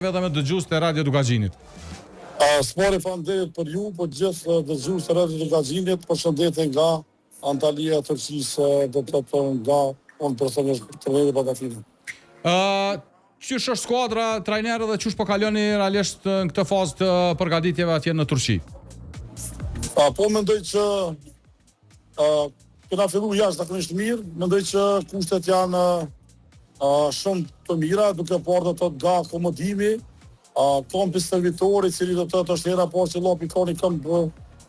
Edhe me dëgjues të Radio Dukagjinit. Spori faleminderit për ju, për gjithë dëgjues të Radio Dukagjinit, përshëndetje nga Antalya e Turqisë, do të thotë nga unë personazh trajneri Batafinë. Qysh është skuadra, trajnerë dhe qysh po kaloni realisht në këtë fazë të përgatitjeve atje në Turqi? Po mendoj që kena filluar jashtëzakonisht mirë, mendoj që kushtet janë shumë të mira, duke parë do të nga akomodimi, kampi servitori, cili do të është hera parë që Llapi ka një kamp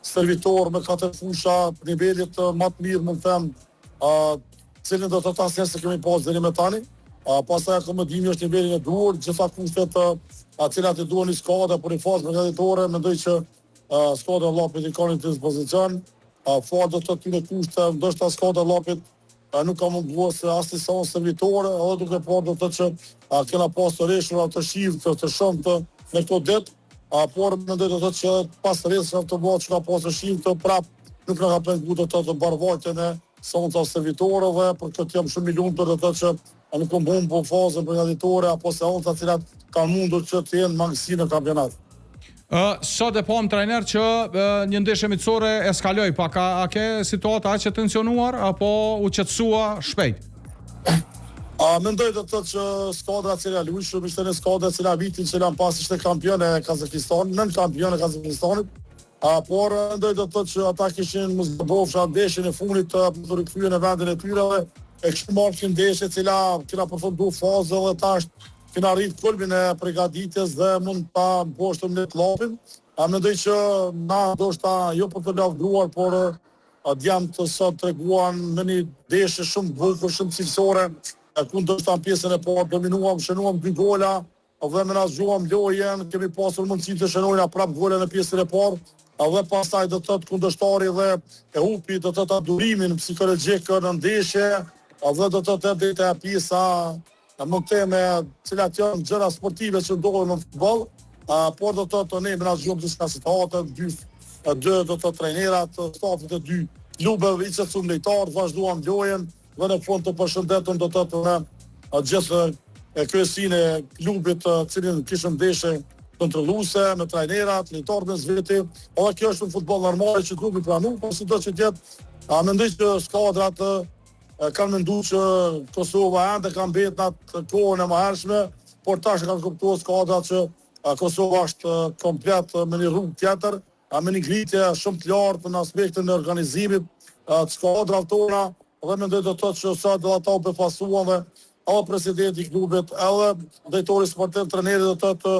servitor me 4 fusha, nivelit më të mirë, mund të them, cilin do të asnjëherë se kemi pasur deri më tani. Pastaj akomodimi është nivelin e duhur, gjitha kushtet cilat e duhen një skuadër për një fazë përgatitore, mendoj që skuadra e Llapit i ka në dispozicion. Fort do të këtyre kushte, ndoshta skuadra e Llapit nuk ka munguar se as son servitore, edhe duke parë do të thotë që kena pasur rreshura të shivë të shumtë në këto ditë, por mendoj do të thotë që pas rreshurave të bëhet që ka pasur shivë të prap nuk na ka penguar do të thotë mbarvajtjen e sonca servitorëve, për këtë jam shumë i lumtur do të thotë që nuk kam humbu fazën përgatitore apo seanca të cilat kanë mundur që të jenë mangësi në kampionat. Sot e pam trajner që një ndeshje miqësore eskaloi pak, a ke situata aq e tensionuar apo u qetësua shpejt? Mendoj të thotë që skuadra e cila luaj shumë ishte në skuadra e cila vitin që lan pas ishte kampion e Kazakistanit, nën kampion e Kazakistanit. Por mendoj të thotë që ata kishin mos dobofsha ndeshjen e fundit për rikthyen në vendin e tyre dhe e kishin marrë ndeshje e cila kena përfunduar fazën dhe tash kena arrit kulmin e përgatitjes dhe mund ta mposhtëm në Llapin. Mendoj që na ndoshta jo për të lavdruar, por djamt të sot treguan në një ndeshje shumë bukur, shumë cilësore, ku ndoshta në pjesën e parë dominuam, shënuam 2 gola, dhe menaxhuam lojën, kemi pasur mundësi të shënojna prap gola në pjesën e parë, dhe pastaj do të thotë kundërshtari dhe e hupi do të thotë durimin psikologjik në ndeshje, dhe do të thotë deri pjesa mund të theme cilat janë gjëra sportive që ndodhen në futboll, por do të thotë ne menaxhuam disa situata, dy do të trajnerat, stafit e 2 klubeve, i cili lojtar vazhduan lojën, dhe në fund të përshëndetën do të thotë në gjithë kryesinë e klubit, cilin kishim ndeshje kontrolluese me trajnerat, lojtarët në zveti, edhe kjo është një futboll normal që klubi pranon, por sido që jetë, mendoj që skuadrat kanë menduar që Kosova ende ka mbetë në atë kohën e mëhershme, por tash kanë kuptuar skuadrat që Kosova është komplet me një rrugë tjetër, me një ngritje shumë të lartë në aspektin e organizimit të skuadrave tona, dhe mendoj do të thotë që sa do ata u befasuan dhe edhe presidenti i klubit, edhe drejtori sportiv, trajneri do të thotë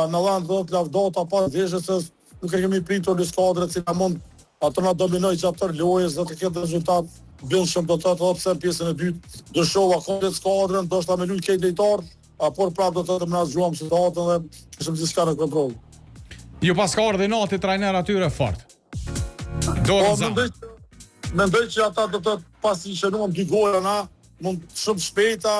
në vend do të lavdota pas ndeshjes se nuk e kemi pritur një skuadër që mund të na dominojë gjatë lojës dhe të ketë rezultat shumë do të thotë pse në pjesën e dytë dëshova komplet skuadrën, ndoshta me luajt këtë lojtar, por prapë do të thotë menaxhuam situatën dhe kishim diçka në kontroll. Ju pas ka ordinati trajner atyre fort. Mendoj që ata do të thotë pasi shënuam 2 gola na, mund shumë shpejta,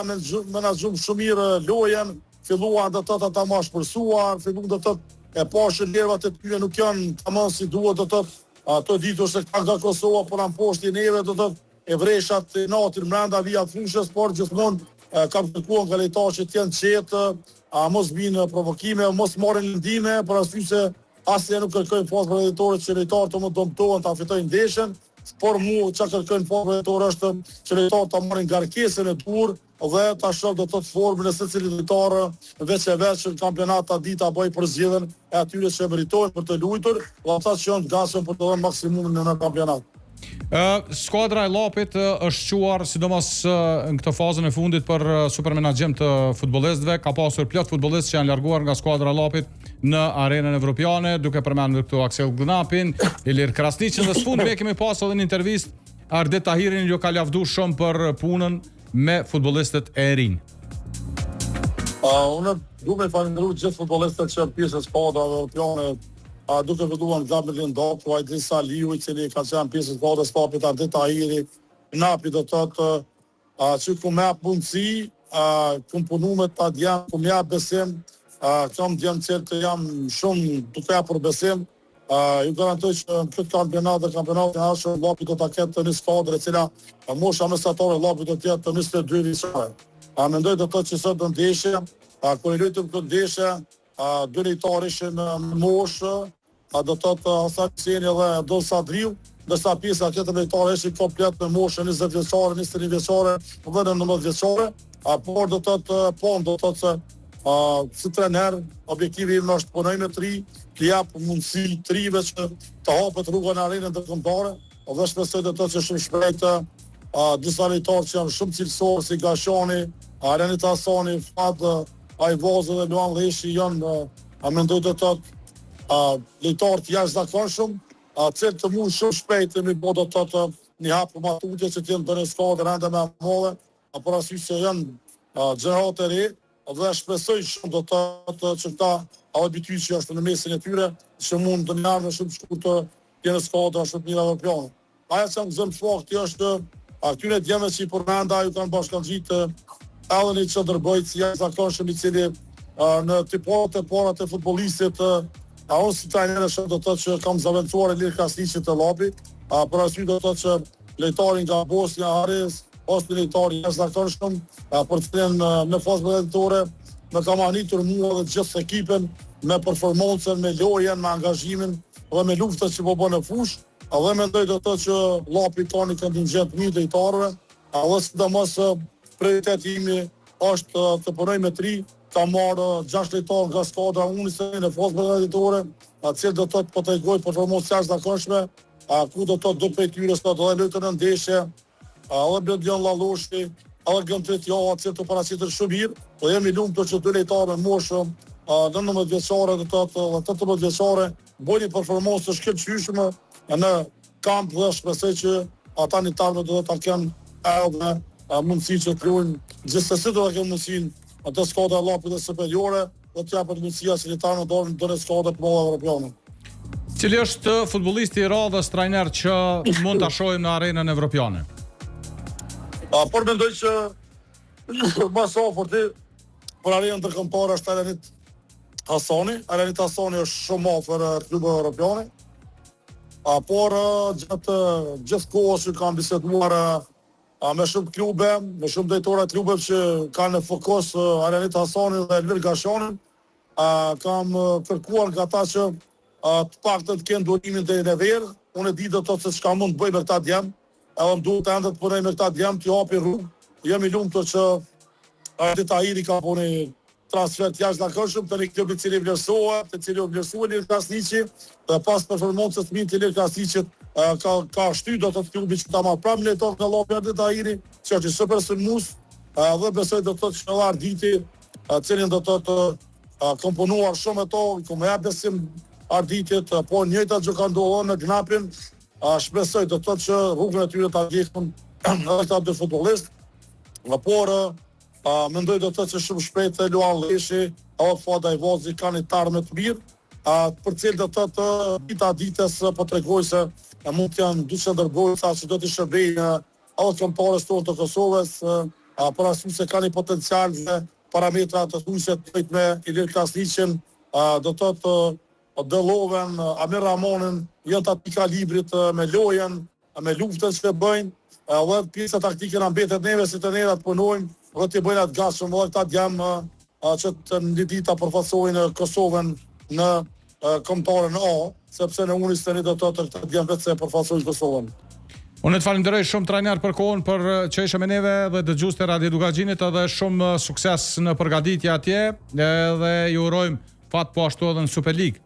menaxhuam shumë mirë lojën, filluan do të thotë ata më shpërsuar, filluan do të thotë e pashë lërvat e tyre nuk janë tamam si duhet do të thotë. Ato ditur se ka nga Kosova, por në poshtë i neve, do të e vreshat natin mrenda via fushës, por gjithmonë kam kërkuar nga lojtarët që të jenë qetë, mos vinë provokime, mos marrin lëndime, për arsye se asnjë nuk kërkojnë fazë përgatitore që lojtarët të mos dëmtohen ta fitojnë ndeshjen, por mu çka kërkojnë fazë përgatitore është që lojtarët ta marrin ngarkesën e dur dhe ta shoh do të thotë formën e secilit lojtar veç që në kampionat ta dita bëj përzgjedhjen e atyre që meritojnë për të luajtur, dhe ata që janë të gatshëm për të dhënë maksimumin në kampionat. Skuadra e Llapit është quar sidomos në këtë fazën e fundit për supermenaxhim të futbollistëve, ka pasur plot futbollistë që janë larguar nga skuadra e Llapit në arenën evropiane, duke përmendur këtu Aksel Gnapin, Ilir Krasniqin, dhe së fundmi kemi pasur edhe një intervistë Ardet Tahirin, ju ka lavdruar shumë për punën me futbollistët e rinj. Unë duhet të falenderoj gjithë futbollistët që pjesë e skuadrave evropiane, duke filluar nga Merlin Doku, Ajdin Saliu, i cili ka qenë pjesë e skuadrës Llapit, Ardet Tahiri, Napi do të thotë që ku më jap mundësi, ku punu me ta djam, ku më jap besim, kam djam që jam shumë duke japur besim. Ju garantoj që në këtë kampionat dhe kampionatin e ardhshëm Llapi do ta ketë një skuadër e cila mosha mesatare Llapi do të jetë 22 vjeçare. Mendoj do të thotë që sot në ndeshje Kur i lutëm këtë ndeshje, dy lojtarë ishin në moshë, do të thotë Hasan Huseni dhe Abdul Sadriu, ndërsa pjesa tjetër lojtarë ishin komplet në moshë 20 vjeçare, 21 vjeçare dhe 19 vjeçare, por do të thotë do të thotë se si trener, objektivi im është punoj me tri, të jap mundësi trive që të hapet rruga në arenën ndërkombëtare, dhe shpresoj do të thotë që shumë shpejt disa lojtarë që janë shumë cilësorë si Gashani, Arenit Hasani, Fad, Ajvazë dhe Luan Leshi janë, mendoj do të thotë lojtarë të jashtëzakonshëm, cilë të mund shumë shpejt të mi do të thotë një hapë matutje që t'jenë të në skadë rende me mëlle, por asysh që janë gjenerat e re, dhe shpresoj shumë do të thotë që ta habituj që është në mesin e tyre, që mund të njarë në shumë shkur të tjenë skadë ashtë të mira evropiane. Aja që në gëzëm fakti është atyre djeme që i përmenda ju kanë bashkangjitë edhe një qëndërbëjt si jashtëzakonshëm i cili në tiparat e parat e futbolistit unë si trajner e shumë do të thotë që kam zavendësuar Ilir Krasniqi të Llapi, për arsye do të thotë që lojtarin nga Bosnia Ares është një lojtar i jashtëzakonshëm, për të cilin në fazë përgatitore më kam arritur mua dhe gjithë ekipin me performancën, me lojën, me angazhimin dhe me luftën që po bën në fushë, dhe mendoj do të thotë që Llapi ka një kontingjent mirë lojtarëve, dhe sidomos prioriteti imi është të punoj me tri, ka marrë 6 lojtarë nga skuadra unise në fazë përgatitore, cilë do të thotë po tregoj performancë jashtëzakonshme, ku do të thotë do prej tyre sot edhe lojtën në ndeshje, edhe Bledion Lalloshi, edhe Gëntrit Java, cilë të paraqiten shumë mirë, dhe jemi lumtur që dy lojtarë me moshë 19 vjeçare do të thotë dhe 18 vjeçare bojnë një performancë të shkëlqyeshme në kamp dhe shpresoj që ata një tarme do të kenë edhe mundësi që të luajnë gjithsesi do të kenë mundësinë atë skuadra Llapit dhe superiore, do të japet mundësia që lojtarët do në skuadra të mëdha evropiane. Cili është futbollisti i radhës trajner që mund ta shohim në arenën evropiane? Por mendoj që më së afërti për arenën ndërkombëtare është Arenit Hasani. Arenit Hasani është shumë afër klubeve evropiane. Por gjithë kohës që kam biseduar me shumë klube, me shumë drejtora të klubeve që kanë në fokus Arenit Hasani dhe Elvir Gashanin, kam kërkuar nga ta që të paktën të kenë durimin deri në verë. Unë e di do të thotë se çka mund të bëj me këta djem, edhe më duhet ende të punoj me këta djem, t'ju hapi rrugë. Jam i lumtur që Ardit Tahiri ka punë transfer të jashtëzakonshëm të një klubi i cili vlerësohet, të cili u vlerësua Ilir Krasniqi, dhe pas performancës të mirë të Ilir Krasniqit ka shty do të thotë klubi që ta marrë prapë lojtar nga Llapi Ardit Tahiri, që është super sulmues, dhe besoj do të thotë që Arditi, cilin do të thotë komponuar shumë e to, ku më jap besim Arditit, po njëjta gjë ka ndodhur në Gnapin, shpresoj do të thotë që rrugën e tyre ta ndjekun edhe këta dy futbollistë, por mendoj do të thotë që shumë shpejt Luan Leshi apo Fad Ajvazi kanë një tarme të mirë, për cilë do të thotë dita ditës po tregoj se mund të janë dy qendërbëjtësa që do të shërbejnë edhe kombëtarës tonë të Kosovës, për arsye se kanë një potencial dhe parametra të thjeshtë të bëjtë me Ilir Krasniqin, do të thotë Dëlloven, Amir Ramonin, janë të aty kalibrit me lojën, me luftën që bëjnë, dhe pjesa taktike na mbetet neve si të nera të punojmë, dhe të bëjnë atë gatshëm edhe këta djem që të një ditë ta përfaqësojnë Kosovën në kombëtarën A, sepse në Unisteni do të thotë këta djem vetë se përfaqësojnë Kosovën. Unë të falenderoj shumë trajner për kohën, për që ishe me neve dhe dëgjues të Radio Dugaxhinit, edhe shumë sukses në përgatitje atje, dhe ju urojmë fat po ashtu edhe në Super League.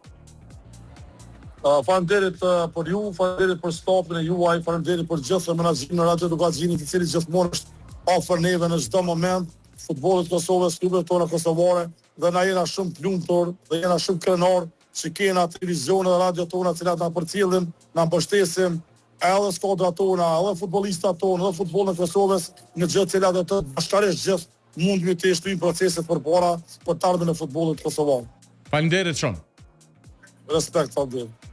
Faleminderit për ju, faleminderit për stafin e juaj, faleminderit për gjithë menaxhimin në Radio Dugaxhinit, i cili gjithmonë është afër neve në çdo moment, futbollit Kosovës, klubeve tona kosovare, dhe na jena shumë të lumtur dhe jena shumë krenar që kena televizion dhe radio tona të cilat na përcjellin, na mbështesin edhe skuadrat tona, edhe futbollistat tonë, edhe futbollin e Kosovës, në gjë të cilat do të bashkërisht gjithë mundemi të shtojmë proceset përpara për të ardhmen e futbollit kosovar. Faleminderit shumë. Respekt, faleminderit.